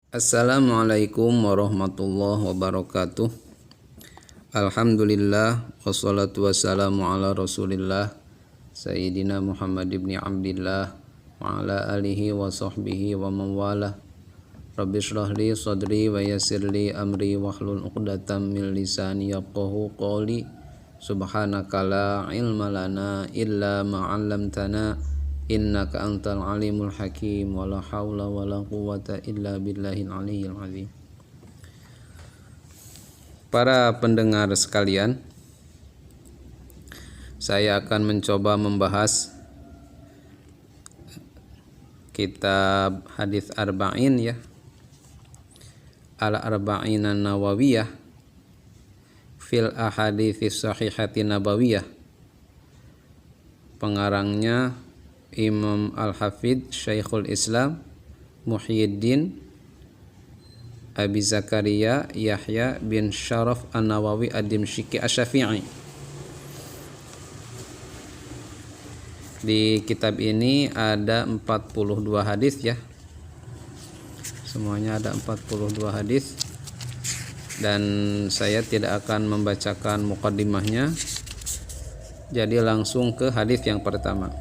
Assalamualaikum warahmatullahi wabarakatuh. Alhamdulillah wassalatu wassalamu ala Rasulillah Sayyidina Muhammad ibn Abdillah wa ala alihi wa sahbihi wa mawalah. Rabbi shrah li sadri wa yassir li amri wahlul 'uqdatam min lisani yafqahu qawli. Subhanaka la ilma lana illa ma 'allamtana innaka antal alimul hakim. Wala haula wala quwwata illa billahil aliyyil azim. Para pendengar sekalian, saya akan mencoba membahas kitab hadis arba'in ya, al-arba'in an-nawawiyah fil ahaditsis sahihati nabawiyah. Pengarangnya Imam Al-Hafidz Syekhul Islam Muhyiddin Abi Zakaria Yahya bin Syaraf An-Nawawi Ad-Dimsyqi Asy-Syafi'i. Di kitab ini ada 42 hadis ya. Semuanya ada 42 hadis. Dan saya tidak akan membacakan muqaddimahnya. Jadi langsung ke hadis yang pertama.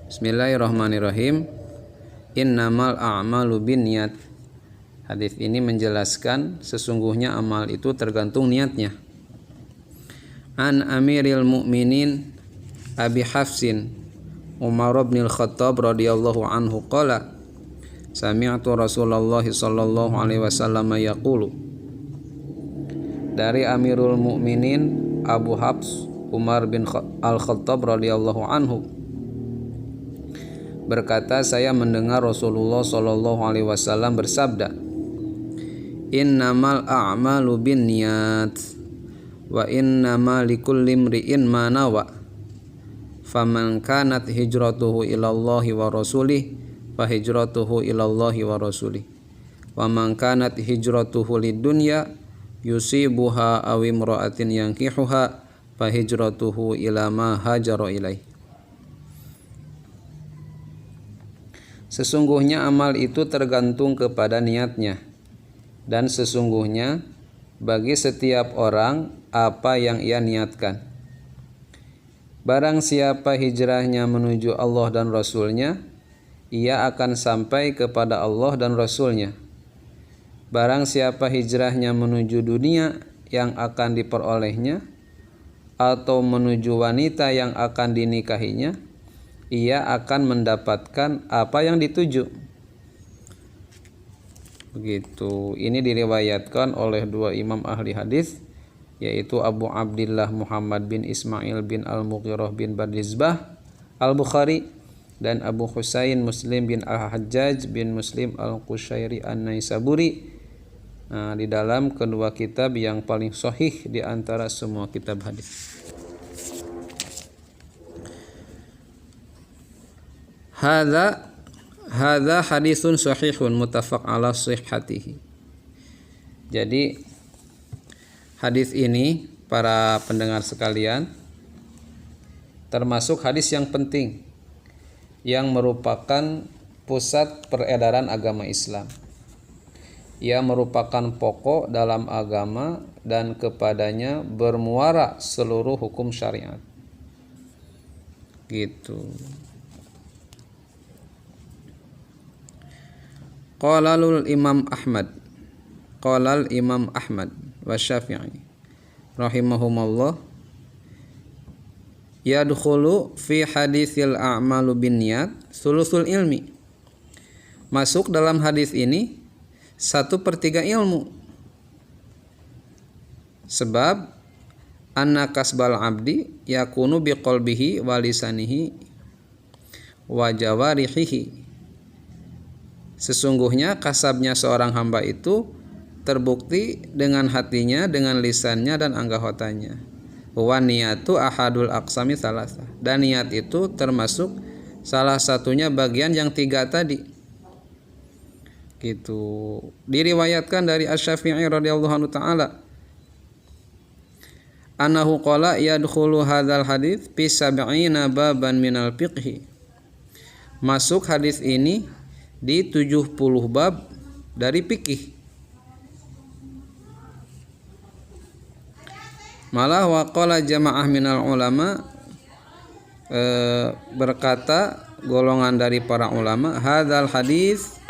Bismillahirrahmanirrahim. Innamal a'malu binniyat. Hadis ini menjelaskan sesungguhnya amal itu tergantung niatnya. An Amiril Mukminin Abi Hafsin Umar bin Al-Khattab radhiyallahu anhu qala sami'tu Rasulullah sallallahu alaihi wasallam yaqulu. Dari Amirul Mukminin Abu Hafs Umar bin Al-Khattab radhiyallahu anhu berkata, saya mendengar Rasulullah sallallahu alaihi wasallam bersabda, innamal a'malu binniyat wa innamal likulli imri'in ma nawa faman kanat hijratuhu ilallahi wa rasulih fa hijratuhu ilallahi wa rasulih wa man kanat hijratuhu lidunya yusibuha aw imra'atin yankihuha fa hijratuhu ila ma hajara ilaih. Sesungguhnya amal itu tergantung kepada niatnya, dan sesungguhnya bagi setiap orang apa yang ia niatkan. Barang siapa hijrahnya menuju Allah dan Rasul-Nya, ia akan sampai kepada Allah dan Rasul-Nya. Barang siapa hijrahnya menuju dunia yang akan diperolehnya, atau menuju wanita yang akan dinikahinya, ia akan mendapatkan apa yang dituju. Begitu. Ini diriwayatkan oleh dua imam ahli hadis, yaitu Abu Abdillah Muhammad bin Ismail bin Al-Mughirah bin Bardizbah Al-Bukhari dan Abu Husain Muslim bin Al-Hajjaj bin Muslim Al-Qushairi An-Naisaburi. Di dalam kedua kitab yang paling sahih di antara semua kitab hadis. Hadza hadisun sahihun muttafaq ala sihhatihi. Jadi hadis ini para pendengar sekalian termasuk hadis yang penting yang merupakan pusat peredaran agama Islam. Ia merupakan pokok dalam agama dan kepadanya bermuara seluruh hukum syariat. Gitu. Qalal Imam Ahmad wa Syafi'i rahimahumullah yadkhulu fi haditsil a'malu binniyat sulusul ilmi. Masuk dalam hadis ini 1/3 ilmu. Sebab anna kasbal abdi yakunu biqalbihi wa lisanihi wa jawarihihi. Sesungguhnya kasabnya seorang hamba itu terbukti dengan hatinya, dengan lisannya dan anggotanya. Wa niyatu ahadul aqsami tsalatsa. Dan niat itu termasuk salah satunya bagian yang 3 tadi. Gitu. Diriwayatkan dari Asy-Syafi'i radhiyallahu anhu taala annahu qala yadkhulu hadzal hadits fi 70 baban minal fiqhi. Masuk hadis ini di 70 bab dari fikih. Malah waqala jamaah minal ulama, berkata golongan dari para ulama, hadzal hadis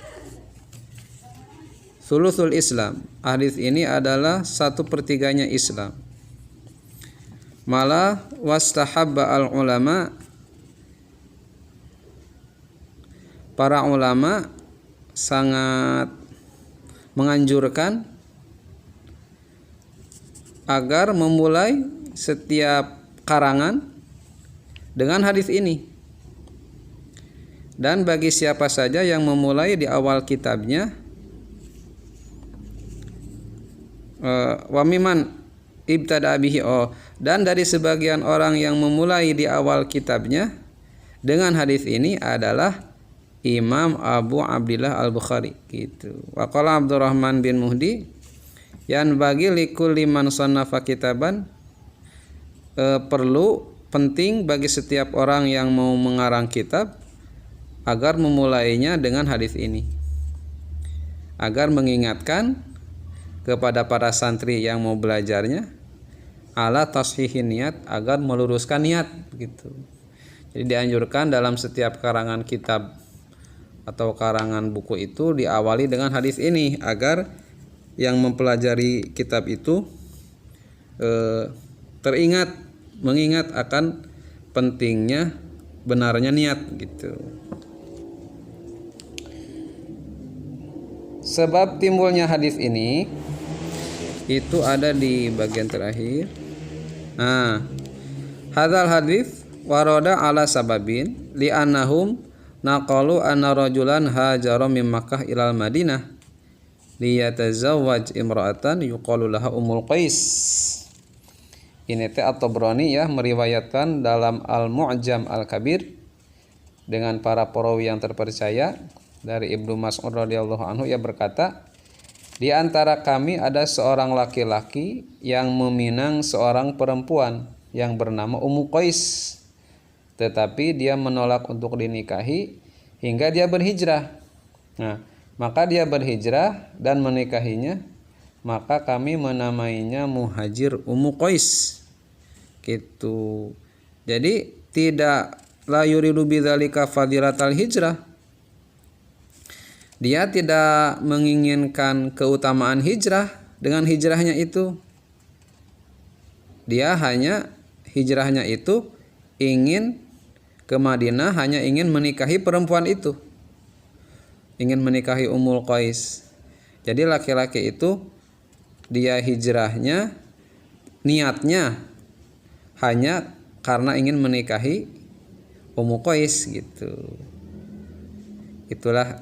sulusul Islam. Hadis ini adalah 1/3 Islam. Malah wastahabba al ulama, para ulama sangat menganjurkan agar memulai setiap karangan dengan hadis ini. Dan bagi siapa saja yang memulai di awal kitabnya, wa miman ibtada bihi, dan dari sebagian orang yang memulai di awal kitabnya dengan hadis ini adalah Imam Abu Abdillah Al-Bukhari gitu. Wa qala Abdurrahman bin Muhdi, yan bagi likulli man sannafa kitaban, perlu penting bagi setiap orang yang mau mengarang kitab agar memulainya dengan hadis ini, agar mengingatkan kepada para santri yang mau belajarnya ala tashihin niat, agar meluruskan niat gitu. Jadi dianjurkan dalam setiap karangan kitab atau karangan buku itu diawali dengan hadis ini agar yang mempelajari kitab itu mengingat akan pentingnya benarnya niat gitu. Sebab timbulnya hadis ini itu ada di bagian terakhir. Hadzal hadis waroda ala sababin li annahum naqalu anna rajulan hajara min Makkah ilal Madinah liyatazawwaj imra'atan yuqalu laha Ummul Qais. Ini teh At-Tabrani ya meriwayatkan dalam Al-Mu'jam Al-Kabir dengan para perawi yang terpercaya dari Ibnu Mas'ud radhiyallahu anhu, ia berkata, di antara kami ada seorang laki-laki yang meminang seorang perempuan yang bernama Ummu Qais, tetapi dia menolak untuk dinikahi hingga dia berhijrah. Maka dia berhijrah dan menikahinya, maka kami menamainya Muhajir Ummu Qais. Gitu. Jadi tidak la yuridu bidzalika fadilatal hijrah. Dia tidak menginginkan keutamaan hijrah dengan hijrahnya itu. Dia hanya hijrahnya itu ingin ke Madinah, hanya ingin menikahi perempuan itu. Ingin menikahi Ummul Qais. Jadi laki-laki itu dia hijrahnya niatnya hanya karena ingin menikahi Ummu Qais gitu. Itulah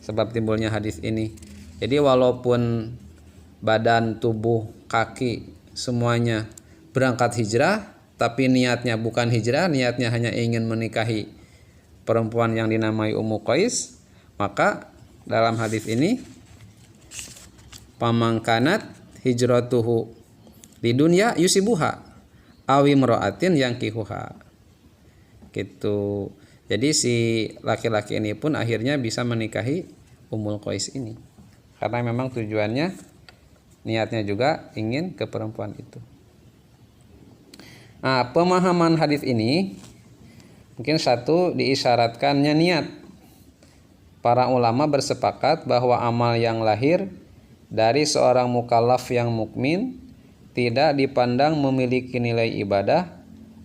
sebab timbulnya hadis ini. Jadi walaupun badan, tubuh, kaki semuanya berangkat hijrah, tapi niatnya bukan hijrah, niatnya hanya ingin menikahi perempuan yang dinamai Ummu Qais, maka dalam hadis ini pamangkanat hijratuhu lidunya yusibuha awi mra'atin yang kihuha gitu. Jadi si laki-laki ini pun akhirnya bisa menikahi Ummul Qais ini karena memang tujuannya, niatnya juga ingin ke perempuan itu. Pemahaman hadis ini mungkin satu, diisyaratkannya niat. Para ulama bersepakat bahwa amal yang lahir dari seorang mukallaf yang mukmin tidak dipandang memiliki nilai ibadah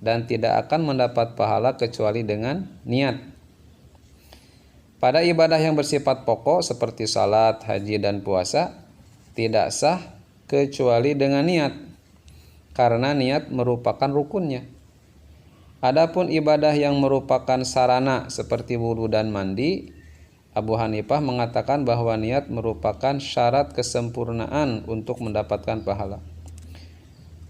dan tidak akan mendapat pahala kecuali dengan niat. Pada ibadah yang bersifat pokok seperti salat, haji, dan puasa tidak sah kecuali dengan niat, karena niat merupakan rukunnya. Adapun ibadah yang merupakan sarana seperti wudu dan mandi, Abu Hanifah mengatakan bahwa niat merupakan syarat kesempurnaan untuk mendapatkan pahala.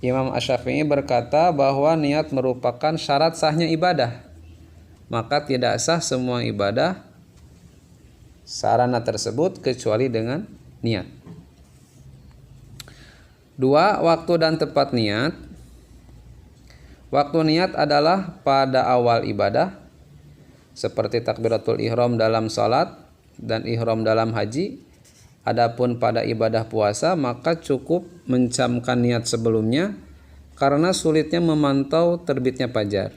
Imam Asy-Syafi'i berkata bahwa niat merupakan syarat sahnya ibadah. Maka tidak sah semua ibadah sarana tersebut kecuali dengan niat. 2. Waktu dan tempat niat. Waktu niat adalah pada awal ibadah, seperti takbiratul ihram dalam salat dan ihram dalam haji. Adapun pada ibadah puasa maka cukup mencamkan niat sebelumnya karena sulitnya memantau terbitnya fajar.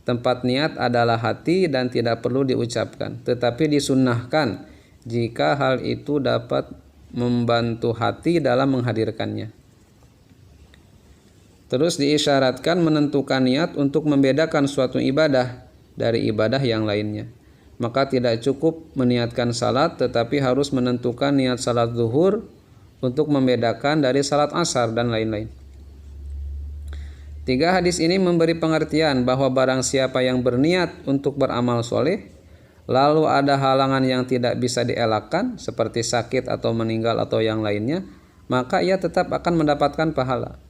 Tempat niat adalah hati dan tidak perlu diucapkan, tetapi disunnahkan jika hal itu dapat membantu hati dalam menghadirkannya. Terus diisyaratkan menentukan niat untuk membedakan suatu ibadah dari ibadah yang lainnya. Maka tidak cukup meniatkan salat, tetapi harus menentukan niat salat zuhur untuk membedakan dari salat asar dan lain-lain. 3 hadis ini memberi pengertian bahwa barang siapa yang berniat untuk beramal soleh, lalu ada halangan yang tidak bisa dielakkan seperti sakit atau meninggal atau yang lainnya, maka ia tetap akan mendapatkan pahala.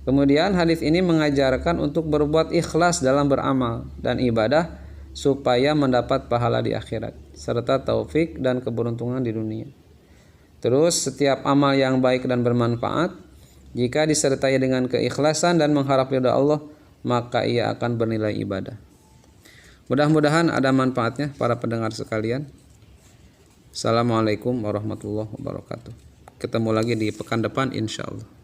Kemudian hadis ini mengajarkan untuk berbuat ikhlas dalam beramal dan ibadah supaya mendapat pahala di akhirat serta taufik dan keberuntungan di dunia. Terus setiap amal yang baik dan bermanfaat jika disertai dengan keikhlasan dan mengharap ridha Allah, maka ia akan bernilai ibadah. Mudah-mudahan ada manfaatnya para pendengar sekalian. Assalamualaikum warahmatullahi wabarakatuh. Ketemu lagi di pekan depan insyaallah.